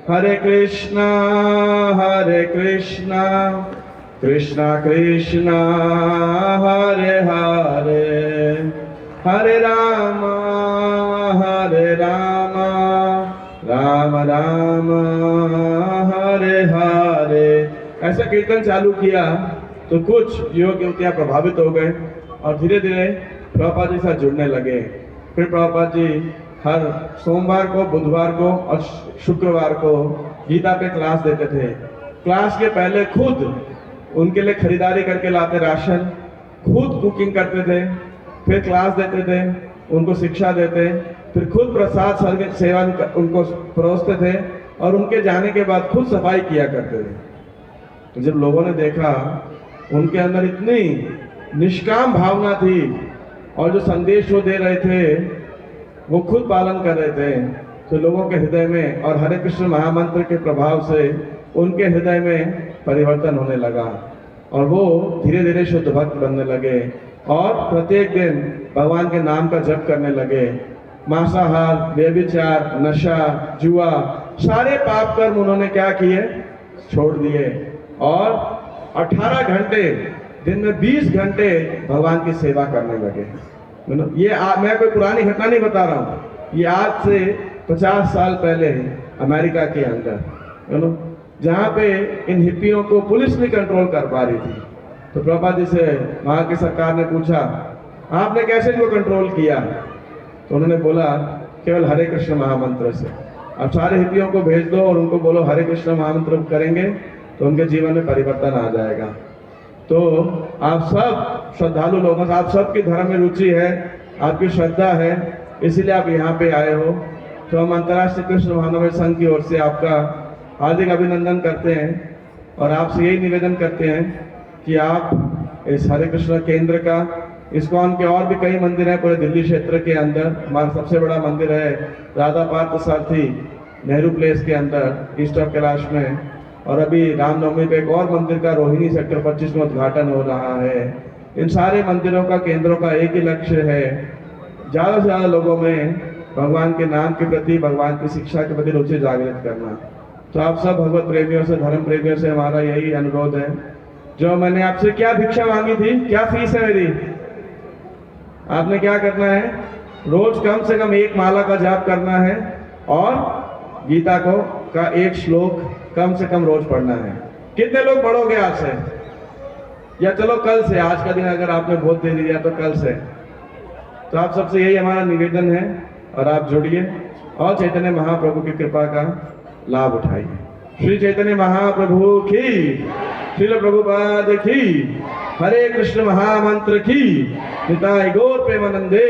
हरे कृष्णा कृष्णा कृष्णा हरे हरे, हरे राम राम राम हरे हरे, ऐसा कीर्तन चालू किया। तो कुछ युवक युवतियां प्रभावित हो गए, और धीरे धीरे प्रभुपाद जी के साथ जुड़ने लगे। फिर प्रभुपाद जी हर सोमवार को, बुधवार को और शुक्रवार को गीता पे क्लास देते थे। क्लास के पहले खुद उनके लिए खरीदारी करके लाते राशन, खुद कुकिंग करते थे, फिर क्लास देते थे, उनको शिक्षा देते, फिर खुद प्रसाद सेवा उनको परोसते थे, और उनके जाने के बाद खुद सफाई किया करते थे। तो जब लोगों ने देखा उनके अंदर इतनी निष्काम भावना थी, और जो संदेश वो दे रहे थे वो खुद पालन कर रहे थे, तो लोगों के हृदय में और हरे कृष्ण महामंत्र के प्रभाव से उनके हृदय में परिवर्तन होने लगा और वो धीरे धीरे शुद्ध भक्त बनने लगे और प्रत्येक दिन भगवान के नाम का जप करने लगे। मांसाहार, व्यभिचार, नशा, जुआ, सारे पाप कर्म उन्होंने क्या किए? छोड़ दिए और 18 घंटे दिन में 20 घंटे भगवान की सेवा करने लगे। ये मैं कोई पुरानी घटना नहीं बता रहा हूँ, ये आज से 50 साल पहले अमेरिका के अंदर जहाँ पे इन हिप्पियों को पुलिस नहीं कंट्रोल कर पा रही थी, तो प्रभुपाद जी से वहाँ की सरकार ने पूछा आपने कैसे इनको कंट्रोल किया? तो उन्होंने बोला केवल हरे कृष्ण महामंत्र से। अब सारे हिप्पियों को भेज दो और उनको बोलो हरे कृष्ण महामंत्र करेंगे तो उनके जीवन में परिवर्तन आ जाएगा। तो आप सब श्रद्धालु लोगों से, आप सबकी धर्म में रुचि है, आपकी श्रद्धा है, इसीलिए आप यहाँ पे आए हो। तो हम अंतर्राष्ट्रीय कृष्ण भावनामृत संघ की ओर से आपका हार्दिक अभिनंदन करते हैं और आपसे यही निवेदन करते हैं कि आप इस हरे कृष्ण केंद्र का, इस्कॉन के और भी कई मंदिर हैं पूरे दिल्ली क्षेत्र के अंदर। हमारा सबसे बड़ा मंदिर है राधा पार्थ सारथी नेहरू प्लेस के अंदर ईस्ट ऑफ कैलाश में, और अभी रामनवमी पे एक और मंदिर का रोहिणी सेक्टर 25 में उद्घाटन हो रहा है। इन सारे मंदिरों का, केंद्रों का एक ही लक्ष्य है, ज़्यादा से ज़्यादा लोगों में भगवान के नाम के प्रति, भगवान की शिक्षा के प्रति रुचि जागृत करना। तो आप सब भगवत प्रेमियों से, धर्म प्रेमियों से हमारा यही अनुरोध है। जो मैंने आपसे क्या भिक्षा मांगी थी, क्या फीस है मेरी? आपने क्या करना है? रोज कम से कम एक माला का जाप करना है और गीता का एक श्लोक कम से कम रोज पढ़ना है। कितने लोग पढ़ोगे आज से? या चलो कल से, आज का दिन अगर आपने बोध दे दिया तो कल से। तो आप सबसे यही हमारा निवेदन है और आप जुड़िए और चैतन्य महाप्रभु की कृपा का लाभ उठाइए। श्री चैतन्य महाप्रभु की, श्रील प्रभुपाद की, हरे कृष्ण महामंत्र की, निताय गौर प्रेमानंदे।